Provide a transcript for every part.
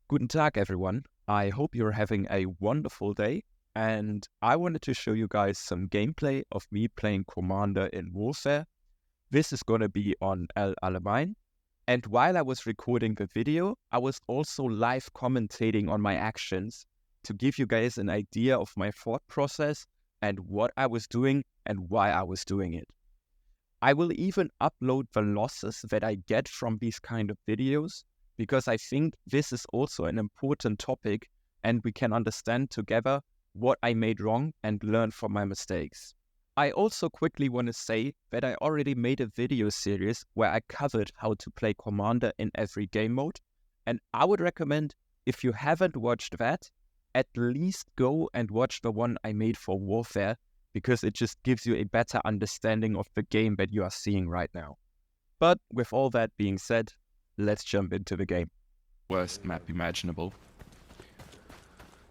Guten Tag, everyone. I hope you're having a wonderful day. And I wanted to show you guys some gameplay of me playing Commander in Warfare. This is going to be on Alamein. And while I was recording the video, I was also live commentating on my actions to give you guys an idea of my thought process and what I was doing and why I was doing it. I will even upload the losses that I get from these kind of videos, because I think this is also an important topic and we can understand together what I made wrong and learn from my mistakes. I also quickly want to say that I already made a video series where I covered how to play Commander in every game mode, and I would recommend, if you haven't watched that, at least go and watch the one I made for Warfare, because it just gives you a better understanding of the game that you are seeing right now. But with all that being said, let's jump into the game. Worst map imaginable.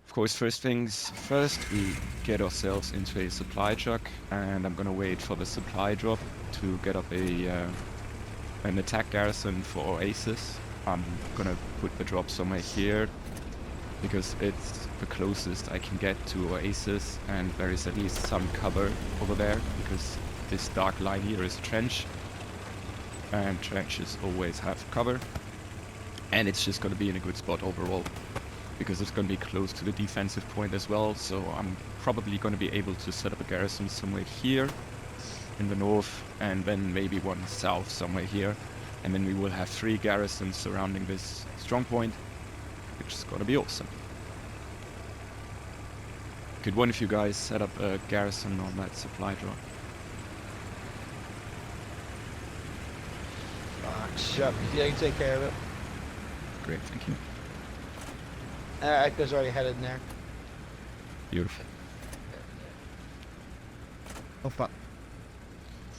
Of course, first things first, we get ourselves into a supply truck, and I'm gonna wait for the supply drop to get up an attack garrison for Oasis. I'm gonna put the drop somewhere here, because it's the closest I can get to Oasis, and there is at least some cover over there, because this dark line here is a trench, and trenches always have cover, and it's just going to be in a good spot overall, because it's going to be close to the defensive point as well. So I'm probably going to be able to set up a garrison somewhere here in the north, and then maybe one south somewhere here, and then we will have 3 garrisons surrounding this strong point, which is going to be awesome. Could one of you guys set up a garrison on that supply drop? Sure. Yeah, you can take care of it. Great, thank you. Echo's already headed in there. Beautiful. Oh fuck.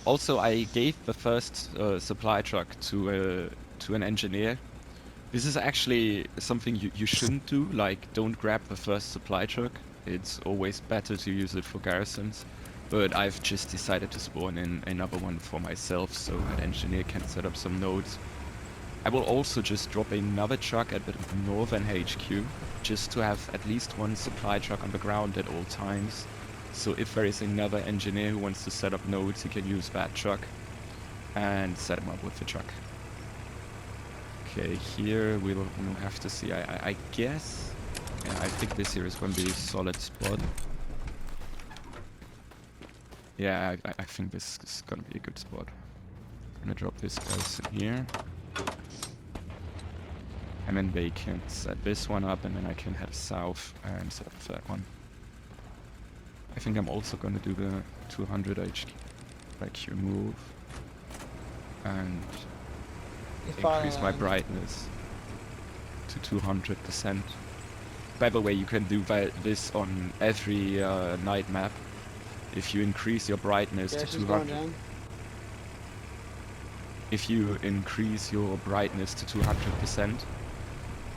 Also, I gave the first supply truck to an engineer. This is actually something you shouldn't do. Like, don't grab the first supply truck. It's always better to use it for garrisons. But I've just decided to spawn in another one for myself, so that engineer can set up some nodes. I will also just drop another truck at the northern HQ, just to have at least one supply truck on the ground at all times. So if there is another engineer who wants to set up nodes, he can use that truck and set him up with the truck. Okay, here we'll have to see. I guess, yeah, I think this here is going to be a solid spot. Yeah, I think this is gonna be a good spot. I'm gonna drop this guys in here. And then they can set this one up, and then I can head south and set up that one. I think I'm also gonna do the 200 HQ move. And increase my brightness to 200%. By the way, you can do this on every night map. If you increase your brightness to 200, if you increase your brightness to 200%,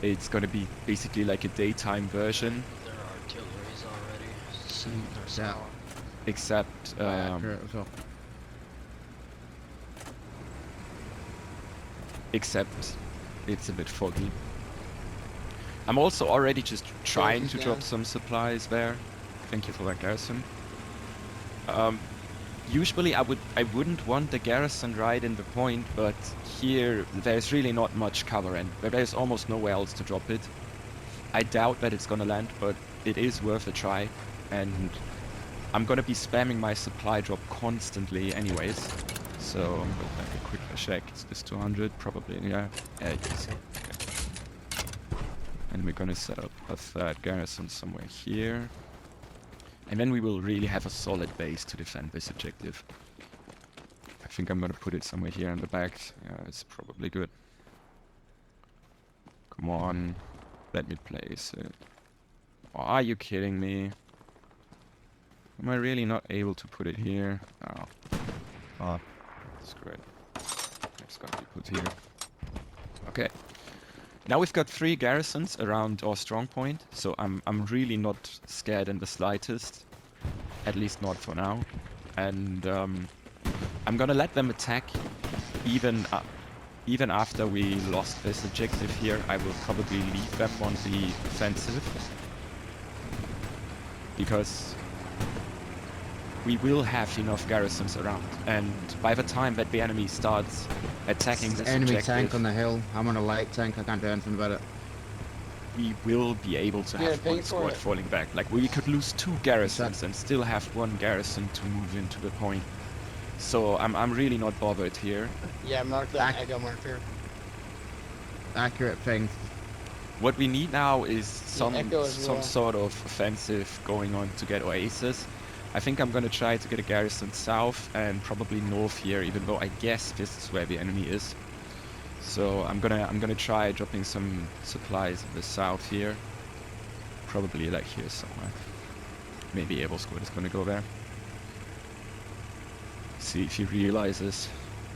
it's gonna be basically like a daytime version. Their artillery's already. Except except it's a bit foggy. I'm also already just trying to drop some supplies there. Thank you for that, Garrison. Usually I wouldn't want the garrison right in the point, but here there's really not much cover and there's almost nowhere else to drop it. I doubt that it's gonna land, but it is worth a try, and I'm gonna be spamming my supply drop constantly anyways. So I'm gonna make a quick check. Is this 200? Probably, yeah. Yeah, it is. Okay. And we're gonna set up a third garrison somewhere here. And then we will really have a solid base to defend this objective. I think I'm gonna put it somewhere here in the back. Yeah, it's probably good. Come on, let me place it. Oh, are you kidding me? Am I really not able to put it here? Oh, that's great. It's gonna be put here. Okay. Now we've got 3 garrisons around our strong point, so I'm really not scared in the slightest, at least not for now. And I'm gonna let them attack even even after we lost this objective here, I will probably leave them on the offensive. Because we will have enough garrisons around. And by the time that the enemy starts attacking this Enemy objective, tank on the hill. I'm on a light tank. I can't do anything about it. we will be able to Yeah, have pay one for squad it. falling back. Like, we could lose 2 garrisons and still have 1 garrison to move into the point. So I'm really not bothered here. Yeah, mark that echo marker. Accurate thing. What we need now is some Echo as well. sort of offensive going on to get Oasis. I think I'm gonna try to get a garrison south and probably north here, even though I guess this is where the enemy is. So I'm gonna try dropping some supplies in the south here. Probably like here somewhere. Maybe Able Squad is gonna go there. See if he realizes.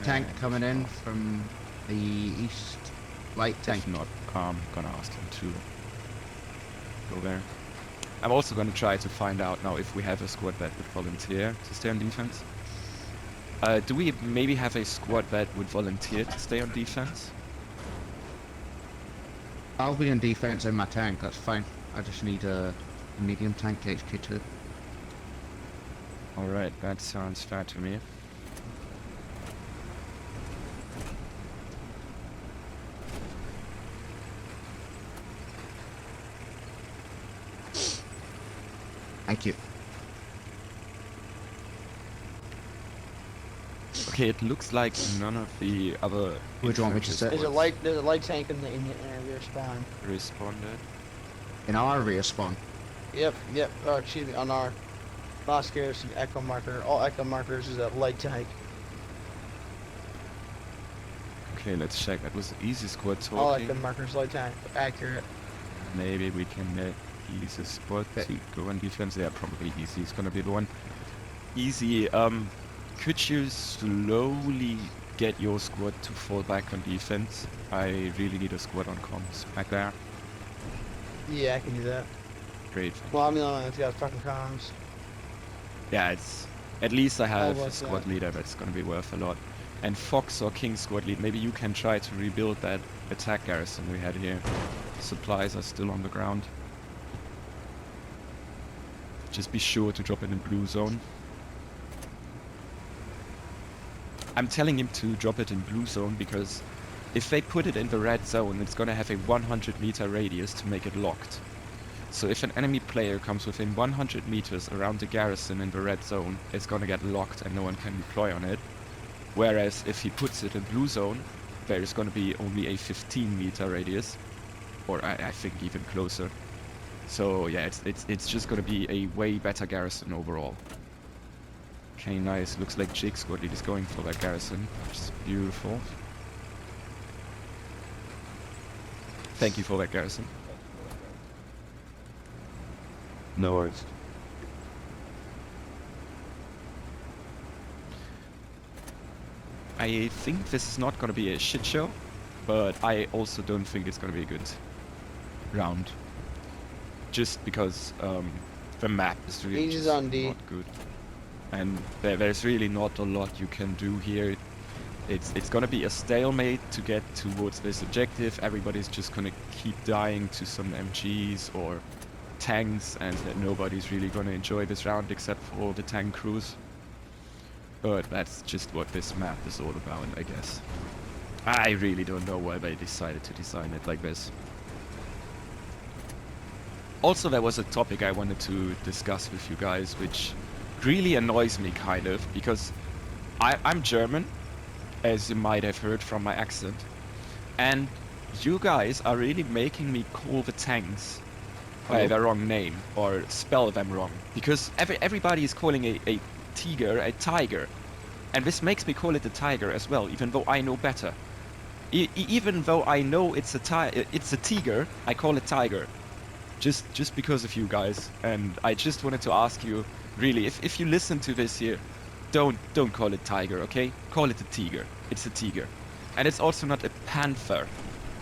Tank And coming in from the east. Light tank. if not, I'm gonna ask him to go there. I'm also gonna try to find out now if we have a squad that would volunteer to stay on defense. Do we maybe have a squad that would volunteer to stay on defense? I'll be in defense in my tank. That's fine. I just need a medium tank HK2. Alright, that sounds fair to me. Thank you. Okay, it looks like none of the other Where do you want me to infantry sit? There's a squads light. There's a light tank in the rear spawn. responded. In our rear spawn. Yep. Yep. Excuse me. On our last garrison echo marker. All echo markers is a light tank. Okay, let's check. That was easy squad All echo talking. markers light tank. Accurate. Maybe we can get easy squad to go on defense. Yeah, probably easy is gonna be the one. Easy, could you slowly get your squad to fall back on defense? I really need a squad on comms back there. Yeah, I can do that. Great. Well, I'm the only one that's got fucking comms. Yeah, it's at least I have a what's squad that? leader that's gonna be worth a lot. And Fox or King squad lead, maybe you can try to rebuild that attack garrison we had here. Supplies are still on the ground. Just be sure to drop it in blue zone. I'm telling him to drop it in blue zone because if they put it in the red zone, it's gonna have a 100-meter radius to make it locked. So if an enemy player comes within 100 meters around the garrison in the red zone, it's gonna get locked and no one can deploy on it. Whereas if he puts it in blue zone, there is gonna be only a 15-meter radius, or I think even closer. So yeah, it's just gonna be a way better garrison overall. Okay, nice. Looks like Jake squad lead is going for that garrison, which is beautiful. Thank you for that garrison. No worries. I think this is not gonna be a shit show, but I also don't think it's gonna be a good round. Just because the map is really He's just on D. not good. And there's really not a lot you can do here. It's gonna be a stalemate to get towards this objective. Everybody's just gonna keep dying to some MGs or tanks, and that nobody's really gonna enjoy this round except for the tank crews. But that's just what this map is all about, I guess. I really don't know why they decided to design it like this. Also, there was a topic I wanted to discuss with you guys, which really annoys me kind of, because I'm German, as you might have heard from my accent, and you guys are really making me call the tanks by the wrong name, or spell them wrong, because everybody is calling a tiger a tiger, and this makes me call it a tiger as well, even though I know better. Even though I know it's a tiger, I call it tiger. Just because of you guys, and I just wanted to ask you, really, if you listen to this here, don't call it tiger, okay? Call it a tiger. It's a tiger. And it's also not a panther.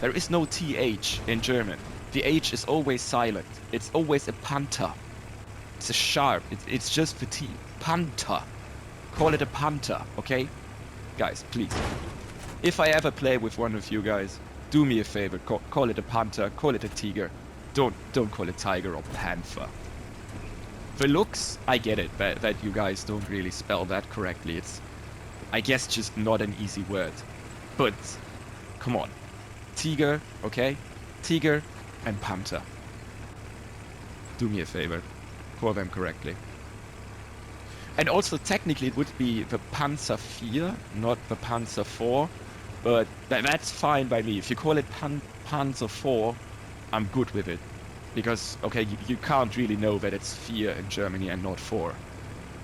There is no TH in German. The H is always silent. It's always a panther. It's a sharp. It's just the T. Panther. Call it a panther, okay? Guys, please. if I ever play with one of you guys, do me a favor, call it a panther, call it a tiger. Don't call it tiger or panther. The looks, I get it, that you guys don't really spell that correctly. It's, I guess, just not an easy word. But, come on. Tiger, okay? Tiger and panther. Do me a favor. Call them correctly. And also, technically, it would be the Panzer IV, not the Panzer IV. But that's fine by me. If you call it Panzer IV, I'm good with it. Because, okay, you can't really know that it's Vier in Germany and not 4.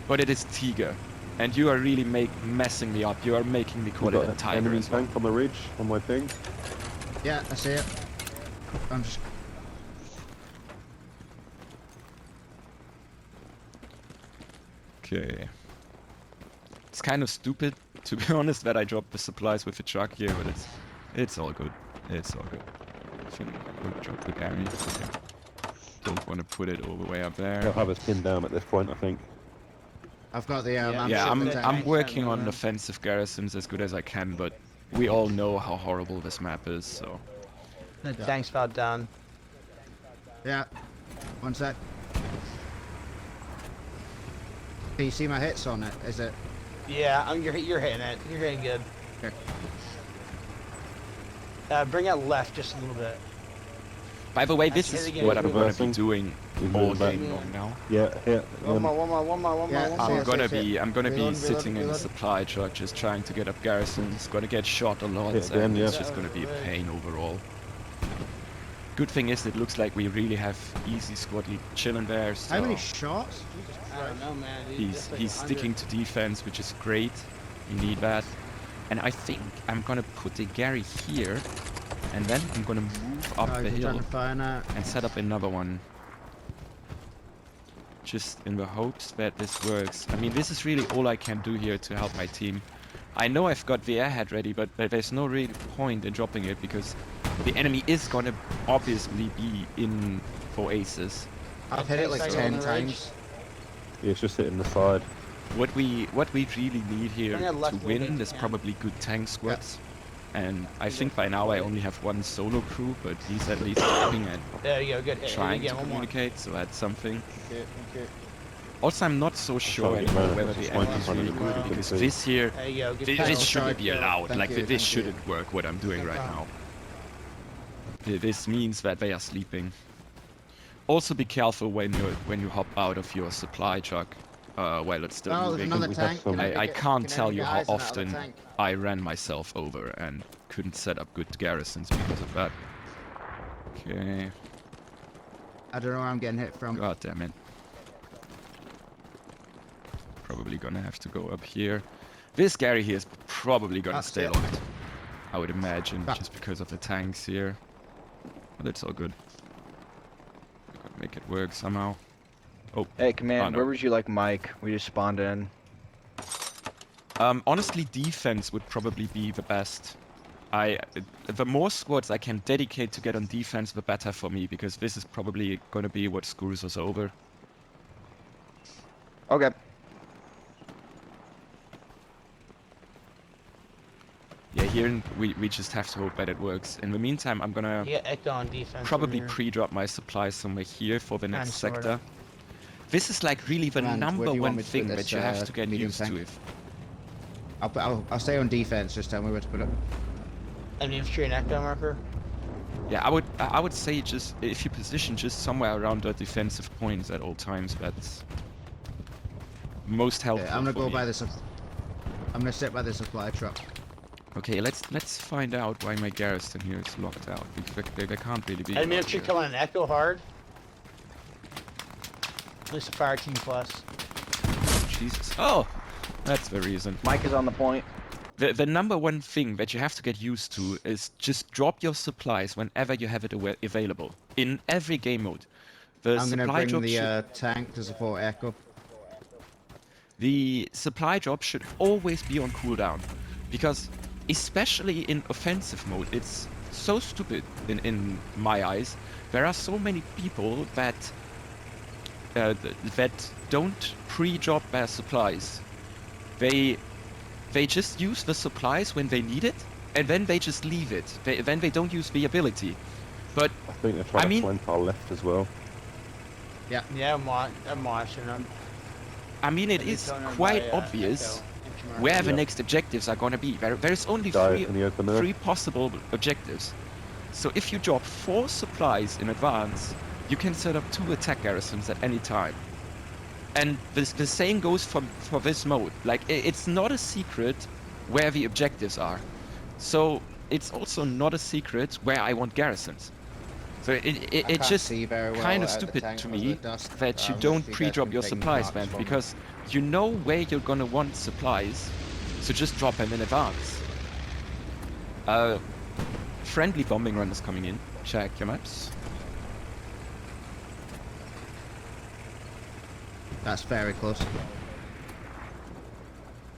But it is Tiger. And you are really messing me up. You are making me call it a tiger enemy as well. tank on the ridge on my thing. Yeah, I see it. I'm just... Okay. It's kind of stupid, to be honest, that I dropped the supplies with the truck here, but it's all good. It's all good. I think we'll drop the Gary. Okay. Don't want to put it all the way up there. They'll have us pinned down at this point, I think. I've got the... Yeah, I'm tank. working on offensive garrisons as good as I can, but we all know how horrible this map is, so... The tank's about done. Yeah. One sec. Can you see my hits on it? Is it... Yeah, you're hitting it. You're hitting good. Okay. Bring it left just a little bit. By the way, this is what I'm going to be Reversing. doing He's all moving back. game long now. Yeah, hit. One more. Yeah, I'm gonna be Reload, sitting in the reload. supply truck just trying to get up garrisons, gonna get shot a lot, Yeah, again, and it's yeah. just gonna be a pain overall. Good thing is it looks like we really have easy squad lead chilling there, so How many shots? I don't know, man. Dude. he's That's like he's 100. sticking to defense, which is great. You need that. And I think I'm gonna put the Gary here, and then I'm gonna move up the hill Fire now. and set up another one. Just in the hopes that this works. I mean, this is really all I can do here to help my team. I know I've got the airhead ready, but there's no real point in dropping it because the enemy is gonna obviously be in for aces. I've hit it like Okay, 10 on the times. Yeah, it's just hitting the side. What we really need here Bring it left to a little win bit, is yeah. probably good tank squads. And I think by now I only have one solo crew, but he's at least looking at There you go. Good hit. trying Again, to one more. communicate, so that's something. Okay. Also, I'm not so sure Sorry, anymore man, whether it's the just enemy is one really in good front of because you. this here, There you go. Good this tackle. shouldn't be allowed. Thank Like you, this thank you. shouldn't work. What I'm doing right now. This means that they are sleeping. Also, be careful when you hop out of your supply truck while it's still Oh, there's moving. another We have tank. some- I can't tell you how Guys in that other often tank. I ran myself over and couldn't set up good garrisons because of that. Okay. I don't know where I'm getting hit from. God damn it. Probably gonna have to go up here. This Gary here is probably gonna That's stay it. locked. I would imagine, Ah. just because of the tanks here. But it's all good. Gotta make it work somehow. Oh, Hey, Command, Oh, no. where would you like Mike? We just spawned in. honestly, defense would probably be the best. The more squads I can dedicate to get on defense, the better for me, because this is probably gonna be what screws us over. Okay. Yeah, here we just have to hope that it works. In the meantime, I'm gonna You got Echo on defense. probably over here. pre-drop my supplies somewhere here for the next sorta. sector. This is like really the Command, where number do you want one me to put thing this, that you have to get medium used tank? to. If I'll stay on defense. Just tell me where to put it. An infantry and Echo marker. yeah, I would say just if you position just somewhere around the defensive points at all times, that's most helpful. Okay, I'm gonna for go me. by the. I'm gonna sit by the supply truck. Okay, let's find out why my garrison here is locked out. They can't really be. Enemy out infantry here. coming in Echo hard. At least a fire team plus. Jesus. Oh, that's the reason. Mike is on the point. The number one thing that you have to get used to is just drop your supplies whenever you have it available in every game mode. The I'm gonna supply bring drop the tank to support Echo. the supply drop should always be on cooldown, because especially in offensive mode, it's so stupid in my eyes. There are so many people that don't pre-drop their supplies. They just use the supplies when they need it, and then they just leave it. Then they don't use the ability. But I think they're trying I to mean- flank our left as well. Yeah, I'm watching them. I mean, it They're is going on quite by, obvious Echo marker. where the Yeah. next objectives are going to be. There's only Die three, in the open earth. three possible objectives. So if you drop 4 supplies in advance, you can set up 2 attack garrisons at any time. And the same goes for this mode. Like, it's not a secret where the objectives are. So it's also not a secret where I want garrisons. So I it's can't just see very well kind of out the stupid tank to because of me the dust. that you If don't you guys pre-drop can your ping supplies, marks man, for me. because you know where you're gonna want supplies, so just drop them in advance. Friendly bombing run is coming in. Check your maps. That's very close.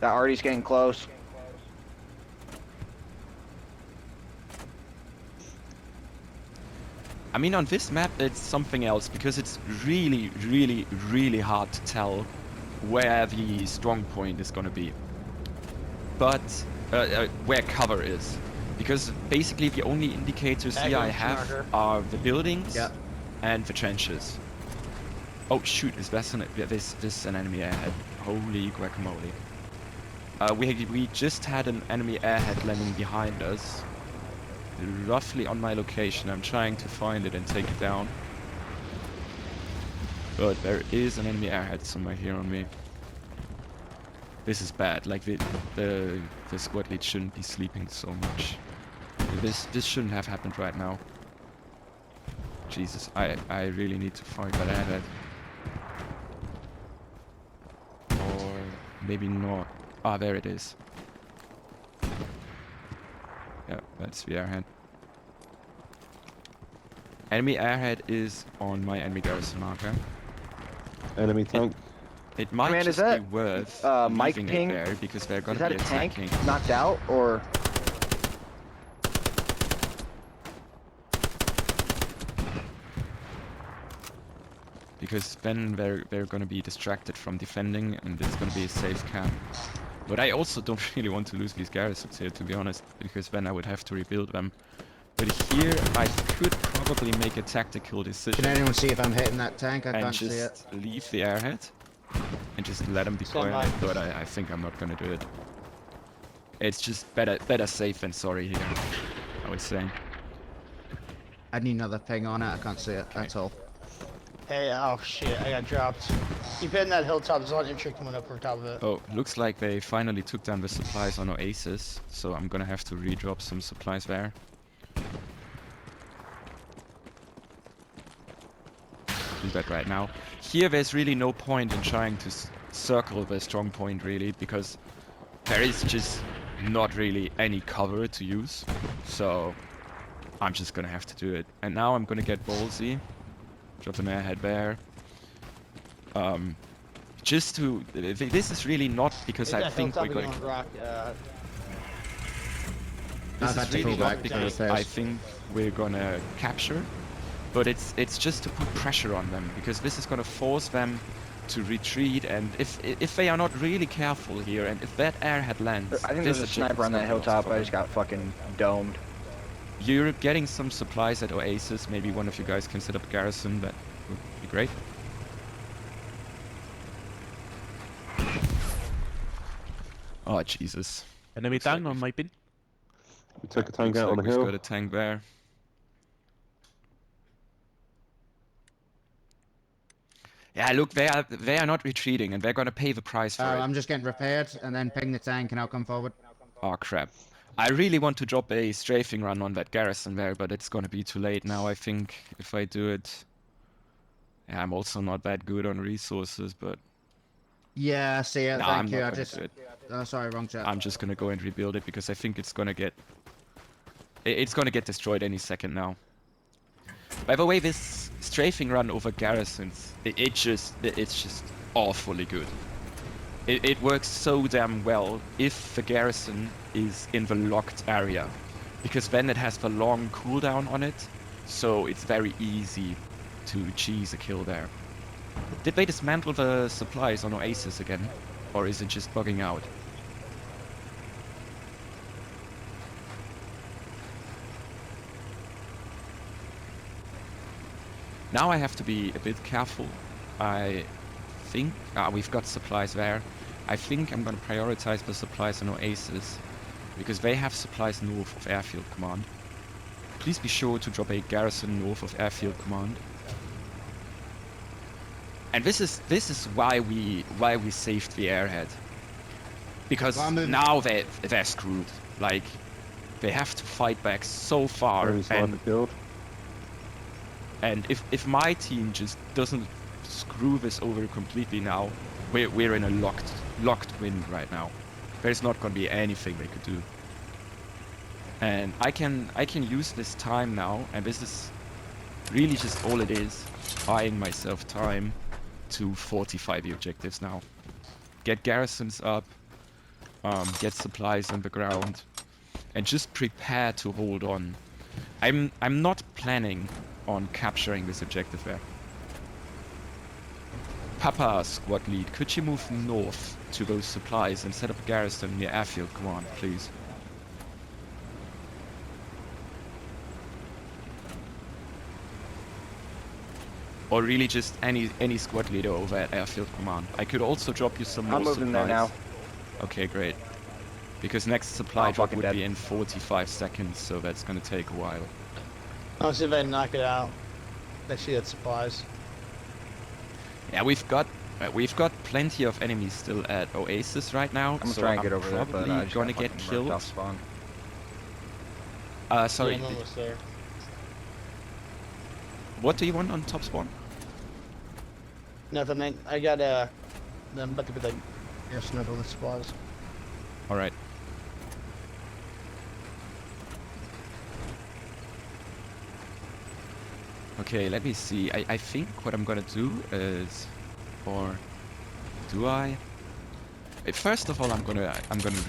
That Artie's getting close. I mean, on this map, it's something else because it's really, really, really hard to tell where the strong point is gonna be. But where cover is. Because basically the only indicators here I have marker. are the buildings Yeah. and the trenches. Oh shoot, is this an enemy airhead? Holy guacamole. We just had an enemy airhead landing behind us. Roughly on my location. I'm trying to find it and take it down. But there is an enemy airhead somewhere here on me. This is bad. Like the squad lead shouldn't be sleeping so much. This shouldn't have happened right now. Jesus, I really need to find that airhead. Or maybe not. Ah, there it is. Yeah, that's the airhead. Enemy airhead is on my enemy garrison marker. Enemy tank. It might Command, is just be that, worth Mike leaving ping? it there because they're Is gonna that be a tank attacking. knocked out or? Because then they're gonna be distracted from defending and it's gonna be a safe camp. But I also don't really want to lose these garrisons here, to be honest, because then I would have to rebuild them. But here I could probably make a tactical decision Can anyone see if I'm hitting that tank? I and can't see it. just leave the airhead and just let them deploy on it, but I think I'm not gonna do it. It's just better safe than sorry here, I would say. I need another ping on it. I can't see it. That's all. Hey, oh shit, I got dropped. Keep hitting that hilltop. There's a lot of infantry coming up over top of it. Oh, looks like they finally took down the supplies on Oasis, so I'm gonna have to redrop some supplies there. Do that right now. Here there's really no point in trying to circle the strong point really, because there is just not really any cover to use, so I'm just gonna have to do it. And now I'm gonna get ballsy, drop an airhead there. Just to, this is really not because Hit I that think we're hilltop going again on rock. This I've had is to really pull not back because because I think we're gonna capture, but it's just to put pressure on them, because this is gonna force them to retreat, and if they are not really careful here, and if that airhead lands, I think this there's a objective's sniper on that gonna be lost hilltop. for I just them. got fucking domed. You're getting some supplies at Oasis. Maybe one of you guys can set up a garrison. That would be great. Oh Jesus! Enemy Looks like tank on my pin. We took a tank Looks out like on the we've hill. got a tank there. Yeah, look, they are not retreating, and they're gonna pay the price for it. I'm just getting repaired and then ping the tank and I'll come forward. Oh crap! I really want to drop a strafing run on that garrison there, but it's gonna be too late now. I think if I do it. Yeah, I'm also not that good on resources, but Yeah, I see it. no, Thank I'm you. not I gonna just. do it. Oh, sorry, wrong chat. I'm just gonna go and rebuild it because I think it's gonna get it's gonna get destroyed any second now. By the way, this strafing run over garrisons, it's just awfully good. It works so damn well if the garrison is in the locked area, because then it has the long cooldown on it, so it's very easy to cheese a kill there. Did they dismantle the supplies on Oasis again, or is it just bugging out? Now I have to be a bit careful. I think we've got supplies there. I think I'm going to prioritize the supplies on Oasis because they have supplies north of Airfield Command. Please be sure to drop a garrison north of Airfield Command. And this is why we saved the airhead. Because now they're screwed. Like, they have to fight back so far. Enemy sniper killed. And if my team just doesn't screw this over completely now, we're in a locked win right now. There's not gonna be anything they could do. And I can use this time now, and this is really just all it is, buying myself time to fortify the objectives now. Get garrisons up, get supplies on the ground, and just prepare to hold on. I'm not planning on capturing this objective there. Papa squad lead, could you move north to those supplies and set up a garrison near Airfield Command, please? Or really just any squad leader over at Airfield Command. I could also drop you some more I'm moving supplies. there now. Okay, great. Because next supply drop would be in 45 seconds, so that's gonna take a while. I'll see if I can knock it out. I see that supplies. Yeah, we've got plenty of enemies still at Oasis right now. I'm gonna so try and get over there, but probably I just gonna got get fucking killed. murked off spawn. Sorry. Yeah, I'm almost there. What do you want on top spawn? Nothing, man. I got I'm about to be like, snuggle the supplies. All right. Okay, let me see. I think what I'm gonna do is, or do I? First of all, I'm gonna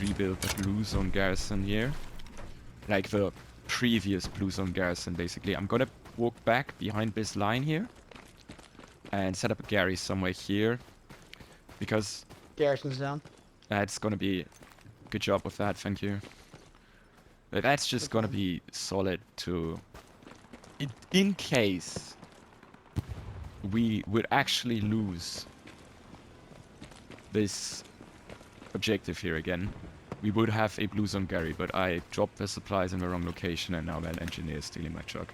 rebuild the blue zone garrison here, like the previous blue zone garrison. Basically, I'm gonna walk back behind this line here and set up a Gary somewhere here, because Garrison's down. that's gonna be good job with that. Thank you. That's just gonna be solid to. In case we would actually lose this objective here again, we would have a blue zone Gary, but I dropped the supplies in the wrong location and now that engineer is stealing my truck.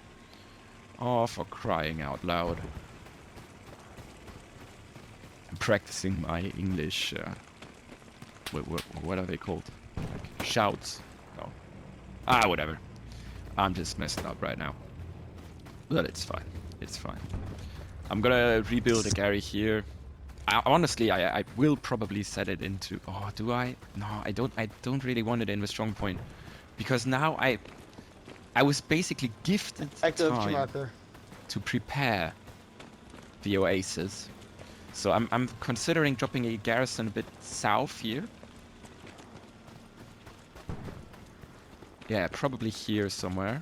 Oh, for crying out loud. I'm practicing my English, what are they called? Like, shouts? No. Whatever. I'm just messed up right now. But it's fine. It's fine. I'm gonna rebuild a Gary here. Honestly, I will probably set it into. Oh, do I? No, I don't. I don't really want it in the strong point, because now I was basically gifted time marker. to prepare the Oasis. So I'm considering dropping a garrison a bit south here. Yeah, probably here somewhere.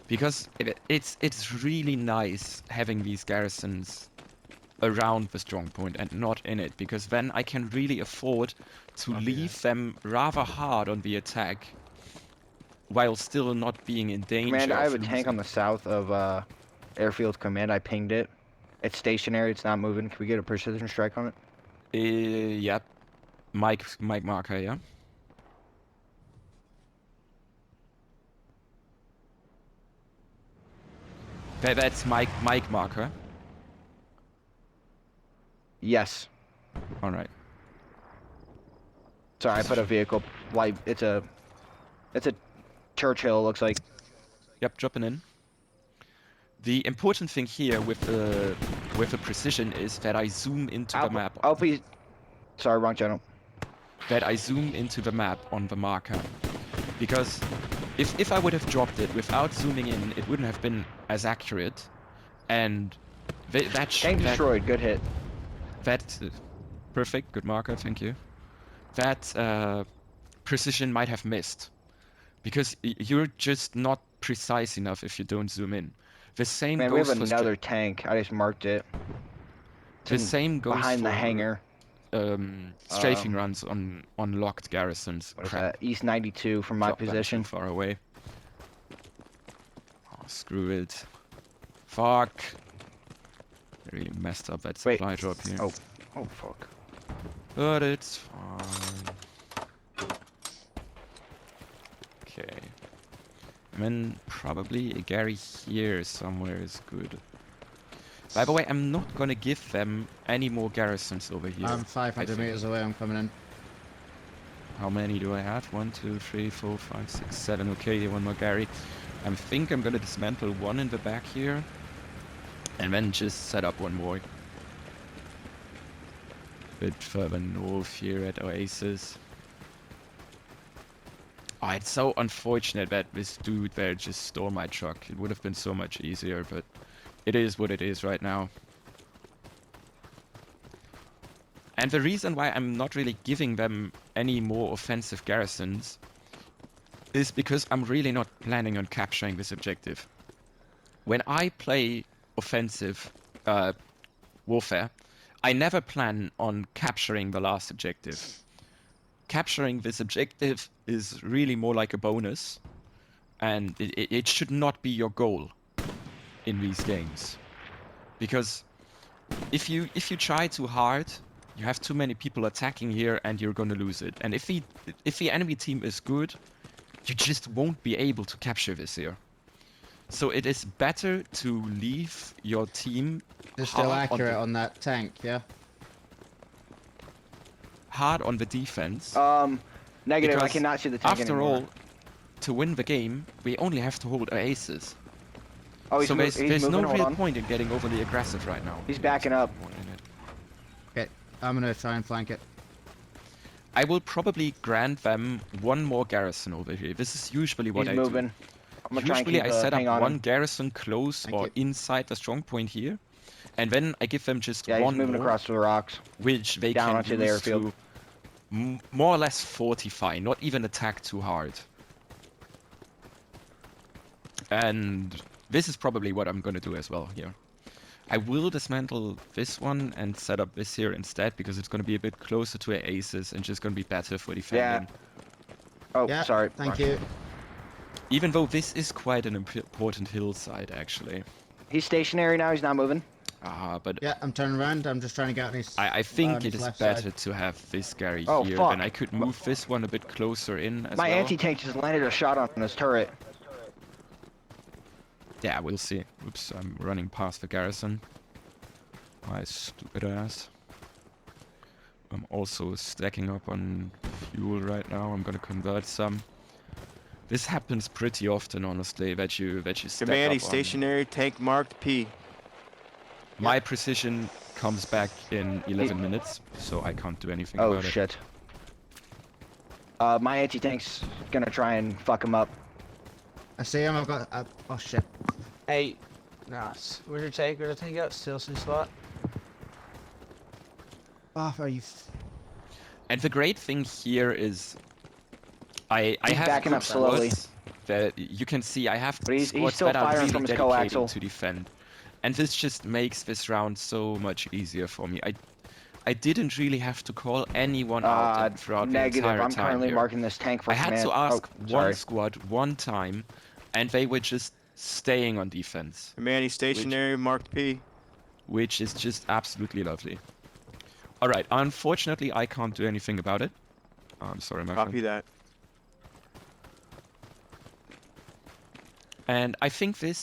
Because it's really nice having these garrisons around the strong point and not in it, because then I can really afford to leave them rather hard on the attack while still not being in danger. Command, I have a of tank on the south of Airfield Command. I pinged it. It's stationary. It's not moving. Can we get a precision strike on it? Yep. Mike marker, yeah. That's Mike marker. Yes. All right. Sorry, I put a vehicle. Like it's a Churchill. It looks like. Yep, dropping in. The important thing here with the precision is that I zoom into the map. LP. Sorry, wrong channel. That I zoom into the map on the marker, because if I would have dropped it without zooming in, it wouldn't have been as accurate, and that Tank destroyed. Good hit. That perfect, good marker, thank you. That precision might have missed, because you're just not precise enough if you don't zoom in. The same Man, goes we have for another tank. I just marked it. the same goes behind for the hangar. strafing runs on locked garrisons. What is Crap. that? East 92 from my Dropped that too position. far away. Oh, screw it. Fuck. I really messed up that Wait. supply drop here. Oh. Oh, fuck. But it's fine. Okay. And then probably a Gary here somewhere is good. By the way, I'm not gonna give them any more garrisons over here. I'm 500 think. meters away, I'm coming in. How many do I have? 1, 2, 3, 4, 5, 6, 7. Okay, one more Gary. I think I'm gonna dismantle one in the back here. And then just set up one more. Bit further north here at Oasis. Oh, it's so unfortunate that this dude there just stole my truck. It would have been so much easier, but it is what it is right now. And the reason why I'm not really giving them any more offensive garrisons is because I'm really not planning on capturing this objective. When I play offensive warfare, I never plan on capturing the last objective. Capturing this objective is really more like a bonus, and it should not be your goal in these games. Because if you try too hard, you have too many people attacking here and you're gonna lose it. And if the enemy team is good, you just won't be able to capture this here. So it is better to leave your team You're still hard accurate on that tank, yeah? hard on the defense. Negative. I Because cannot see the tank after anymore. all, to win the game, we only have to hold our aces. Oh, he's, So there's he's moving. no Hold real on. point in getting overly aggressive right now. He's backing up. Okay, I'm gonna try and flank it. I will probably grant them one more garrison over here. This is usually what He's I moving. do. I'm gonna try and Usually keep I set ping up on one him. garrison close Thank or you. inside the strong point here, and then I give them just Yeah, he's one moving more, across the rocks. which they down can onto the use airfield. to more or less fortify, not even attack too hard. And this is probably what I'm gonna do as well here. I will dismantle this one and set up this here instead, because it's gonna be a bit closer to our aces and just gonna be better for defending. Oh, Yeah, sorry. thank you. Even though this is quite an important hillside, actually. He's stationary now. He's not moving. But Yeah, I'm turning around, I'm just trying to get on his... I think on it his is left better side. to have this Gary Oh, here, fuck. and I could move this one a bit closer in as My well. anti-tank just landed a shot on his turret. Yeah, we'll see. Oops, I'm running past the garrison. My stupid ass. I'm also stacking up on fuel right now. I'm gonna convert some. This happens pretty often, honestly, that you stack Command, up he's on. stationary, tank marked P. My precision comes back in 11 minutes, so I can't do anything Oh about it. shit. My anti-tank's gonna try and fuck him up. I see him, I've got... oh shit. Hey, nah, where's your tank? Where's the tank at? Still same spot? Oh, are you... And the great thing here is I He's have backing good up slowly. squads that you can see I have But he's squads still that are firing really from his dedicated coaxial. to defend. And this just makes this round so much easier for me. I didn't really have to call anyone out throughout Negative. the entire I'm time currently here. marking this tank for I had command. to ask Oh, one sorry. squad one time, and they were just staying on defense, Command, he's stationary, marked P. which is just absolutely lovely. Alright, unfortunately I can't do anything about it. I'm sorry, my friend. Copy that. And I think this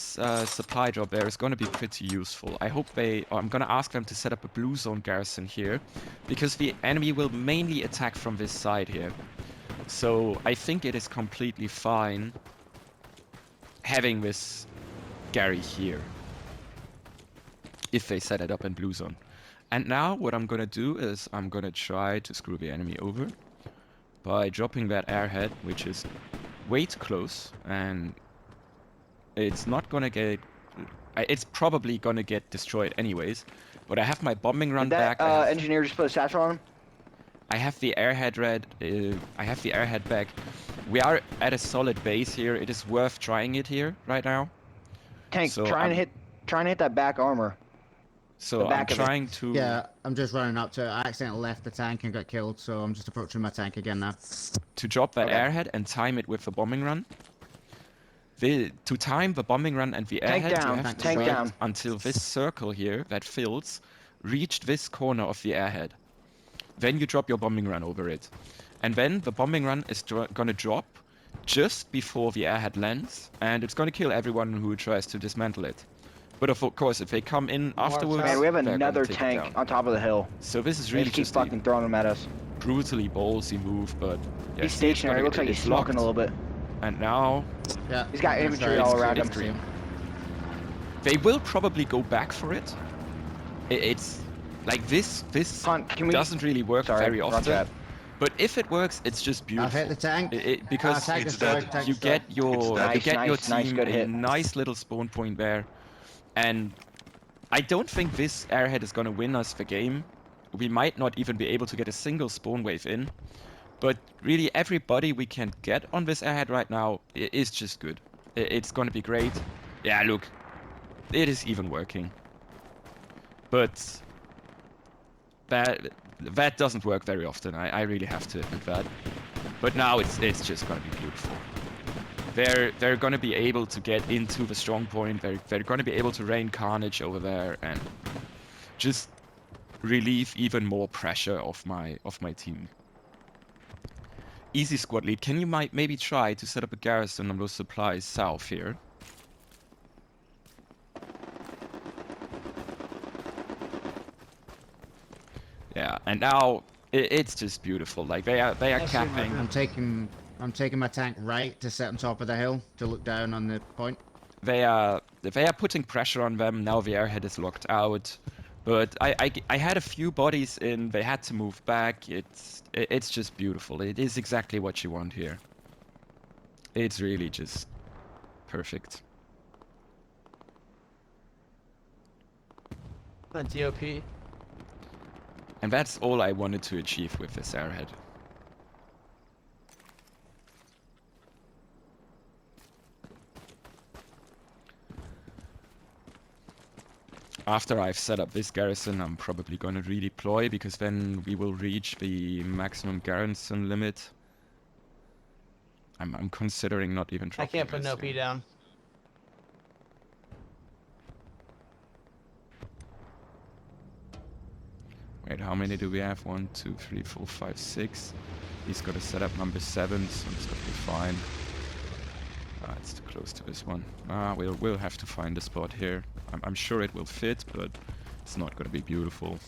supply drop there is going to be pretty useful. I hope I'm going to ask them to set up a blue zone garrison here, because the enemy will mainly attack from this side here. So I think it is completely fine having this Gary here, if they set it up in blue zone. And now what I'm going to do is I'm going to try to screw the enemy over by dropping that airhead, which is way too close, and it's not gonna get... It's probably gonna get destroyed anyways, but I have my bombing run Did that back. I have, engineer just put a satchel on him? I have the airhead red. I have the airhead back. We are at a solid base here. It is worth trying it here right now. Tank, So try and hit that back armor. So The I'm back of it. trying to. Yeah, I'm just running up to it. I accidentally left the tank and got killed, so I'm just approaching my tank again now. To drop that Okay. airhead and time it with the bombing run. To time the bombing run and the Tank airhead, you down, have to tank wait down. until this circle here that fills reached this corner of the airhead. Then you drop your bombing run over it. And then the bombing run is gonna drop just before the airhead lands, and it's gonna kill everyone who tries to dismantle it. But of course, if they come in afterwards, Man, we have they're gonna another take it tank down. on top of the hill. So this is They really just keep just a fucking throwing them at us. brutally ballsy move, but yeah, He's see, it's stationary. Looks like he's it's smoking a locked. little bit. And now Yeah. He's got I'm infantry sorry, all it's around him. extreme. they will probably go back for it. It's like this Hunt, can we? doesn't really work Sorry, very wrong often. tab. But if it works, it's just I've beautiful. hit the tank. Because tank It's destroyed, dead. tank you destroyed. get your dead. you get your Nice, nice, team good a hit. nice little spawn point there, and I don't think this airhead is gonna win us the game. We might not even be able to get a single spawn wave in, but really everybody we can get on this airhead right now is just good. It's gonna be great. Yeah, look, it is even working, but that doesn't work very often. I really have to admit that. But now it's just gonna be beautiful. They're gonna be able to get into the strong point. They're gonna be able to rain carnage over there and just relieve even more pressure off my team. Easy squad lead. Can you maybe try to set up a garrison on those supplies south here? Yeah, and now it's just beautiful. Like they are capping. I'm taking my tank right to sit on top of the hill to look down on the point. They are putting pressure on them. Now the airhead is locked out. But I had a few bodies in. They had to move back. It's just beautiful. It is exactly what you want here. It's really just perfect. The DOP. And that's all I wanted to achieve with this airhead. After I've set up this garrison, I'm probably gonna redeploy, because then we will reach the maximum garrison limit. I'm considering not even I dropping can't put this no here. P down. Wait, how many do we have? 1, 2, 3, 4, 5, 6. He's got to set up number 7, so it's gonna be fine. It's too close to this one. We'll have to find a spot here. I'm sure it will fit, but it's not gonna be beautiful.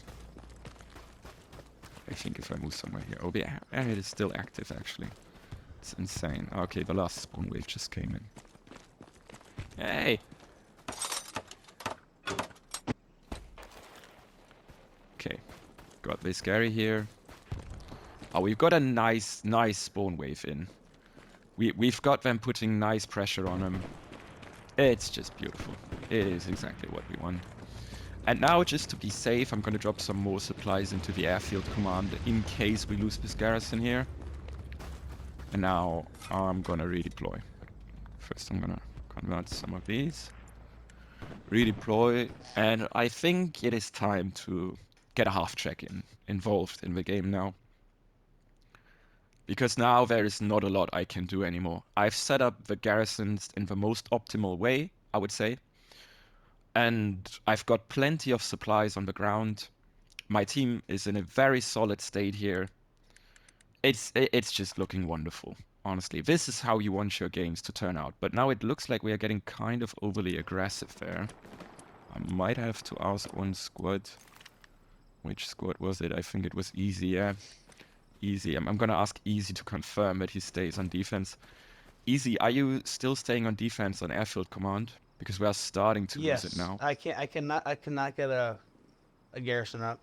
I think if I move somewhere here. Oh, the airhead is still active, actually. It's insane. Okay, the last spawn wave just came in. Hey! Okay, got this Gary here. Oh, we've got a nice spawn wave in. We've got them putting nice pressure on him. It's just beautiful. It is exactly what we want. And now, just to be safe, I'm gonna drop some more supplies into the airfield command in case we lose this garrison here. And now I'm gonna redeploy. First I'm gonna convert some of these. Redeploy, and I think it is time to get a half-track involved in the game now. Because now there is not a lot I can do anymore. I've set up the garrisons in the most optimal way, I would say. And I've got plenty of supplies on the ground. My team is in a very solid state here. It's just looking wonderful, honestly. This is how you want your games to turn out. But now it looks like we are getting kind of overly aggressive there. I might have to ask one squad. Which squad was it? I think it was Easy, yeah. Easy. I'm gonna ask Easy to confirm that he stays on defense. Easy, are you still staying on defense on airfield command? Because we are starting to Yes. lose it now. I cannot get a garrison up.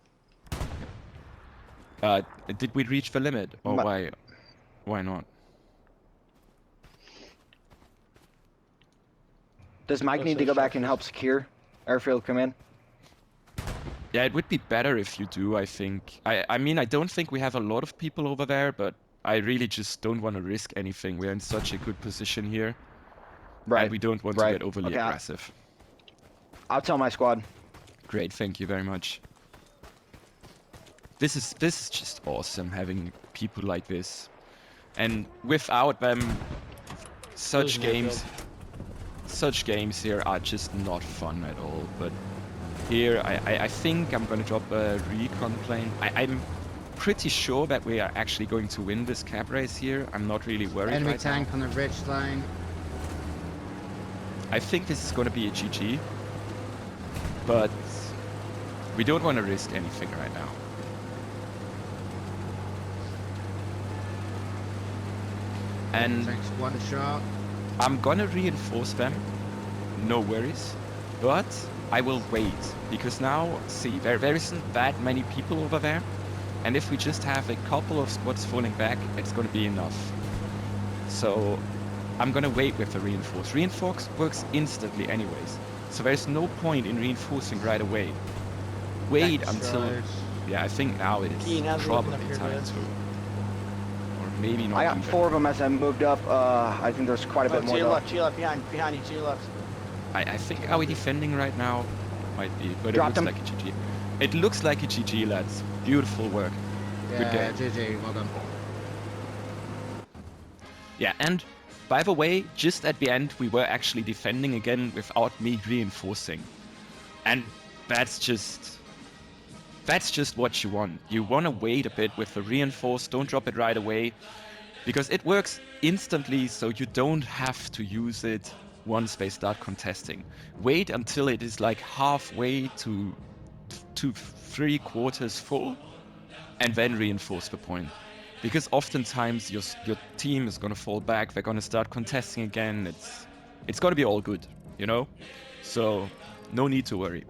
Did we reach the limit? Or why not? Does Mike Looks need to like go back and structures. help secure airfield command? Yeah, it would be better if you do, I think. I mean, I don't think we have a lot of people over there, but I really just don't want to risk anything. We're in such a good position here. Right. And we don't want to get overly aggressive. I'll tell my squad. Great, thank you very much. This is just awesome having people like this. And without them, such Losing games here are just not fun at all. But here, I think I'm gonna drop a recon plane. I'm pretty sure that we are actually going to win this cap race here. I'm not really worried Enemy right tank now. on the ridge line. I think this is gonna be a GG. But we don't want to risk anything right now. And Tank's one shot. I'm gonna reinforce them, no worries. But I will wait, because now, see, there isn't that many people over there. And if we just have a couple of squads falling back, it's gonna be enough. So I'm gonna wait with the reinforce. Reinforce works instantly anyways. So there's no point in reinforcing right away. Wait Tank until... destroyers. Yeah, I think now it is Keen, how's it looking up probably here, time guys? to... Or maybe not I got even. 4 of them as I moved up. I think there's quite a Oh, bit to more your though. left, behind you, to your left. I think, are we defending right now? Might be, but Dropped it him. looks like a GG. It looks like a GG, lads. Beautiful work. Good Yeah, game. GG, well done. Yeah, and by the way, just at the end, we were actually defending again without me reinforcing. And that's just what you want. You want to wait a bit with the reinforce, don't drop it right away, because it works instantly, so you don't have to use it once they start contesting. Wait until it is like halfway to 3/4 full, and then reinforce the point. Because oftentimes your team is gonna fall back, they're gonna start contesting again, it's gonna be all good, you know? So, no need to worry.